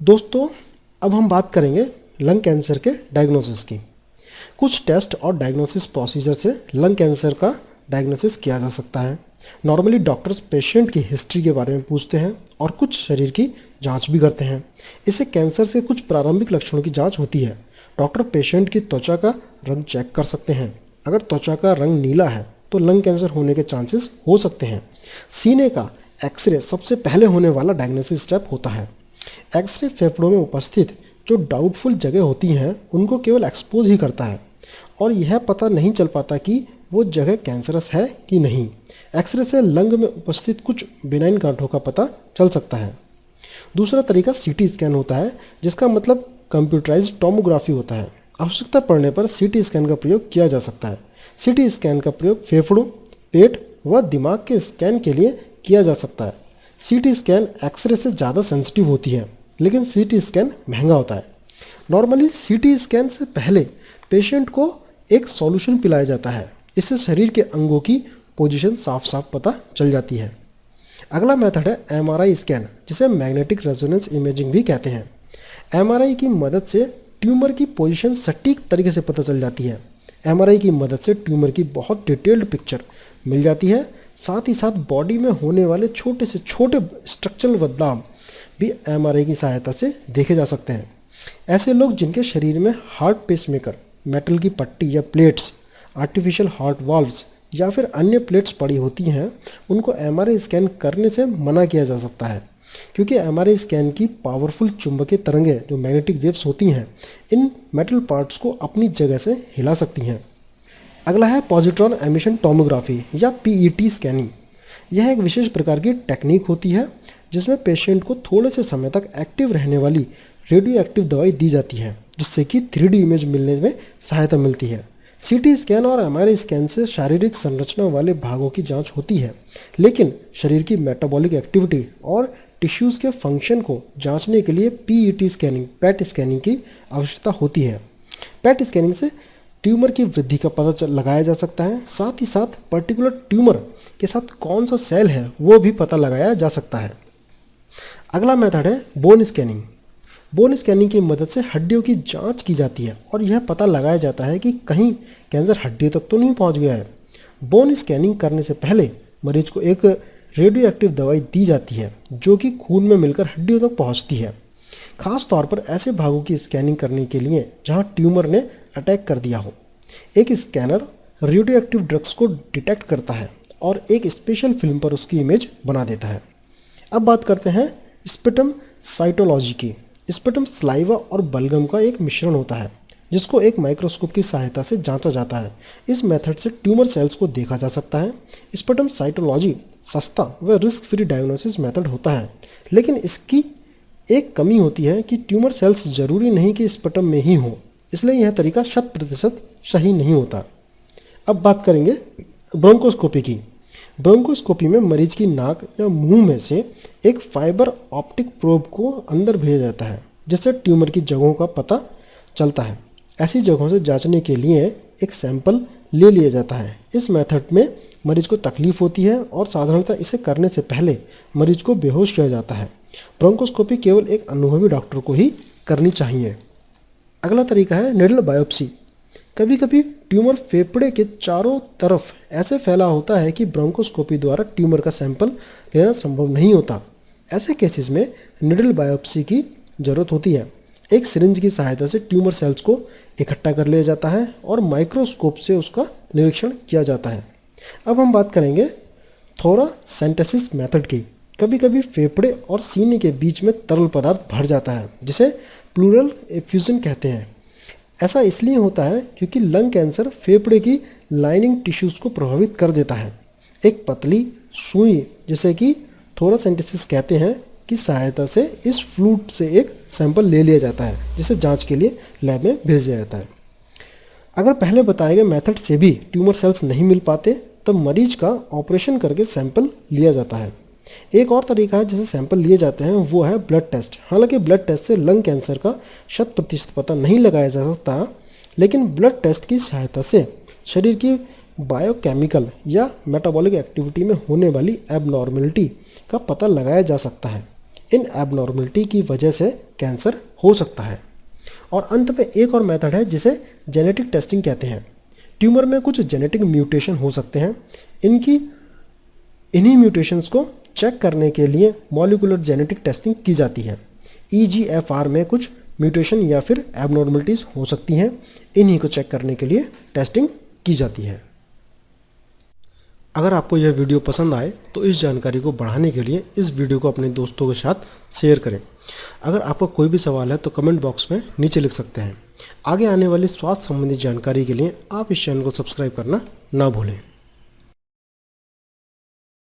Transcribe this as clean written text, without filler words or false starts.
दोस्तों, अब हम बात करेंगे लंग कैंसर के डायग्नोसिस की। कुछ टेस्ट और डायग्नोसिस प्रोसीजर से लंग कैंसर का डायग्नोसिस किया जा सकता है। नॉर्मली डॉक्टर्स पेशेंट की हिस्ट्री के बारे में पूछते हैं और कुछ शरीर की जांच भी करते हैं। इससे कैंसर से कुछ प्रारंभिक लक्षणों की जांच होती है। डॉक्टर पेशेंट की त्वचा का रंग चेक कर सकते हैं। अगर त्वचा का रंग नीला है तो लंग कैंसर होने के चांसेस हो सकते हैं। सीने का एक्सरे सबसे पहले होने वाला डायग्नोसिस स्टेप होता है। एक्सरे फेफड़ों में उपस्थित जो डाउटफुल जगह होती हैं उनको केवल एक्सपोज ही करता है और यह पता नहीं चल पाता कि वो जगह कैंसरस है कि नहीं। एक्सरे से लंग में उपस्थित कुछ बिनाइन गांठों का पता चल सकता है। दूसरा तरीका सीटी स्कैन होता है, जिसका मतलब कंप्यूटराइज्ड टोमोग्राफी होता है। आवश्यकता पड़ने पर सीटी स्कैन का प्रयोग किया जा सकता है। सीटी स्कैन का प्रयोग फेफड़ों, पेट व दिमाग के स्कैन के लिए किया जा सकता है। सीटी स्कैन एक्सरे से ज़्यादा सेंसिटिव होती है, लेकिन सीटी स्कैन महंगा होता है। नॉर्मली सीटी स्कैन से पहले पेशेंट को एक सॉल्यूशन पिलाया जाता है। इससे शरीर के अंगों की पोजीशन साफ साफ पता चल जाती है। अगला मेथड है एमआरआई स्कैन, जिसे मैग्नेटिक रेजोनेंस इमेजिंग भी कहते हैं। एमआरआई की मदद से ट्यूमर की पोजीशन सटीक तरीके से पता चल जाती है। एमआरआई की मदद से ट्यूमर की बहुत डिटेल्ड पिक्चर मिल जाती है। साथ ही साथ बॉडी में होने वाले छोटे से छोटे स्ट्रक्चरल बदलाव भी एमआरआई की सहायता से देखे जा सकते हैं। ऐसे लोग जिनके शरीर में हार्ट पेसमेकर, मेटल की पट्टी या प्लेट्स, आर्टिफिशियल हार्ट वाल्व्स या फिर अन्य प्लेट्स पड़ी होती हैं, उनको एमआरआई स्कैन करने से मना किया जा सकता है, क्योंकि एमआरआई स्कैन की पावरफुल चुंबकीय तरंगें जो मैग्नेटिक वेव्स होती हैं, इन मेटल पार्ट्स को अपनी जगह से हिला सकती हैं। अगला है पॉजिट्रॉन एमिशन टोमोग्राफी या पीईटी स्कैनिंग। यह एक विशेष प्रकार की टेक्निक होती है जिसमें पेशेंट को थोड़े से समय तक एक्टिव रहने वाली रेडियो एक्टिव दवाई दी जाती है, जिससे कि 3D इमेज मिलने में सहायता मिलती है। सीटी स्कैन और एमआरआई स्कैन से शारीरिक संरचना वाले भागों की जांच होती है, लेकिन शरीर की मेटाबॉलिक एक्टिविटी और टिश्यूज़ के फंक्शन को जांचने के लिए पीईटी स्कैनिंग, पेट स्कैनिंग की आवश्यकता होती है। पेट स्कैनिंग से ट्यूमर की वृद्धि का पता लगाया जा सकता है। साथ ही साथ पर्टिकुलर ट्यूमर के साथ कौन सा सेल है वो भी पता लगाया जा सकता है। अगला मेथड है बोन स्कैनिंग। बोन स्कैनिंग की मदद से हड्डियों की जांच की जाती है और यह पता लगाया जाता है कि कहीं कैंसर हड्डियों तक तो नहीं पहुंच गया है। बोन स्कैनिंग करने से पहले मरीज को एक रेडियो एक्टिव दवाई दी जाती है जो कि खून में मिलकर हड्डियों तक पहुंचती है। खास तौर पर ऐसे भागों की स्कैनिंग करने के लिए जहां ट्यूमर ने अटैक कर दिया हो। एक स्कैनर रेडियो एक्टिव ड्रग्स को डिटेक्ट करता है और एक स्पेशल फिल्म पर उसकी इमेज बना देता है। अब बात करते हैं स्पेटम साइटोलॉजी की। स्पेटम स्लाइवा और बलगम का एक मिश्रण होता है जिसको एक माइक्रोस्कोप की सहायता से जांचा जाता है। इस मेथड से ट्यूमर सेल्स को देखा जा सकता है। स्पेटम साइटोलॉजी सस्ता व रिस्क फ्री डायग्नोसिस मेथड होता है, लेकिन इसकी एक कमी होती है कि ट्यूमर सेल्स जरूरी नहीं कि स्पेटम में ही हो, इसलिए यह तरीका 100% सही नहीं होता। अब बात करेंगे ब्रोंकोस्कोपी की। ब्रोंकोस्कोपी में मरीज की नाक या मुंह में से एक फाइबर ऑप्टिक प्रोब को अंदर भेजा जाता है, जिससे ट्यूमर की जगहों का पता चलता है। ऐसी जगहों से जांचने के लिए एक सैंपल ले लिया जाता है। इस मेथड में मरीज को तकलीफ होती है और साधारणतः इसे करने से पहले मरीज को बेहोश किया जाता है। ब्रोंकोस्कोपी केवल एक अनुभवी डॉक्टर को ही करनी चाहिए। अगला तरीका है निडल बायोप्सी। कभी कभी ट्यूमर फेफड़े के चारों तरफ ऐसे फैला होता है कि ब्रोंकोस्कोपी द्वारा ट्यूमर का सैंपल लेना संभव नहीं होता। ऐसे केसेस में निडल बायोप्सी की ज़रूरत होती है। एक सिरिंज की सहायता से ट्यूमर सेल्स को इकट्ठा कर लिया जाता है और माइक्रोस्कोप से उसका निरीक्षण किया जाता है। अब हम बात करेंगे थोरासेंटेसिस मेथड की। कभी कभी फेफड़े और सीने के बीच में तरल पदार्थ भर जाता है, जिसे प्लूरल एफ्यूजन कहते हैं। ऐसा इसलिए होता है क्योंकि लंग कैंसर फेफड़े की लाइनिंग टिश्यूज़ को प्रभावित कर देता है। एक पतली सुई, जिसे कि थोरासेंटेसिस कहते हैं, की सहायता से इस फ्लूइड से एक सैंपल ले लिया जाता है, जिसे जांच के लिए लैब में भेज दिया जाता है। अगर पहले बताए गए मेथड से भी ट्यूमर सेल्स नहीं मिल पाते, तब मरीज का ऑपरेशन करके सैंपल लिया जाता है। एक और तरीका है जिसे सैंपल लिए जाते हैं, वो है ब्लड टेस्ट। हालांकि ब्लड टेस्ट से लंग कैंसर का 100% पता नहीं लगाया जा सकता, लेकिन ब्लड टेस्ट की सहायता से शरीर की बायोकेमिकल या मेटाबॉलिक एक्टिविटी में होने वाली एबनॉर्मलिटी का पता लगाया जा सकता है। इन एबनॉर्मलिटी की वजह से कैंसर हो सकता है। और अंत में एक और मेथड है जिसे जेनेटिक टेस्टिंग कहते हैं। ट्यूमर में कुछ जेनेटिक म्यूटेशन हो सकते हैं। इन्हीं म्यूटेशंस को चेक करने के लिए मॉलिक्यूलर जेनेटिक टेस्टिंग की जाती है। EGFR में कुछ म्यूटेशन या फिर एबनॉर्मलिटीज़ हो सकती हैं, इन्हीं को चेक करने के लिए टेस्टिंग की जाती है। अगर आपको यह वीडियो पसंद आए तो इस जानकारी को बढ़ाने के लिए इस वीडियो को अपने दोस्तों के साथ शेयर करें। अगर आपका कोई भी सवाल है तो कमेंट बॉक्स में नीचे लिख सकते हैं। आगे आने वाली स्वास्थ्य संबंधी जानकारी के लिए आप इस चैनल को सब्सक्राइब करना ना भूलें।